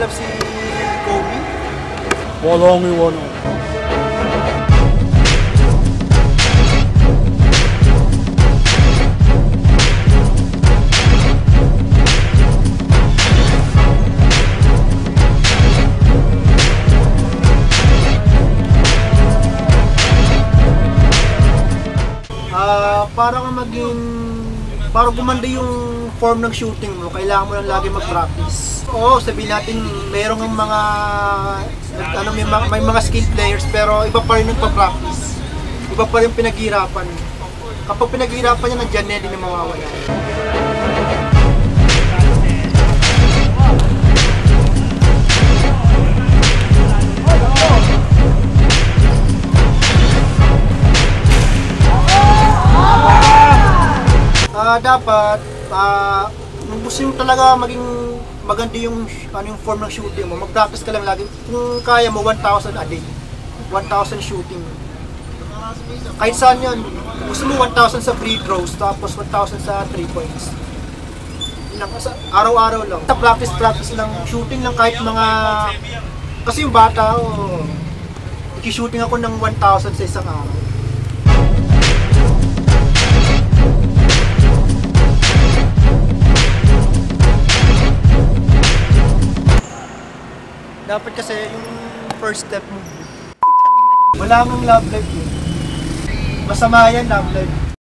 gumaganap si Kobe? Walang iwanan. Para gumanda yung form ng shooting mo, kailangan mo lang lagi mag-practice. Oo, sabihin natin, mayroong mga may mga skill players, pero iba pa rin nagpa-practice. Iba pa rin pinaghirapan. Kapag pinaghirapan niya, nandiyan na din na mawawala. Dapat kung gusto mo talaga maging maganda yung form ng shooting mo, mag-practice ka lang lagi. Kung kaya mo 1,000 a day, 1,000 shooting. Kahit saan yan, gusto mo 1,000 sa free throws, tapos 1,000 sa 3 points. Araw-araw lang. Practice lang, shooting lang kahit mga, kasi yung bata, i-shooting ako ng 1,000 sa isang araw. Dapat kasi yung first step mo, wala mong love life yun. Masama yan, love life.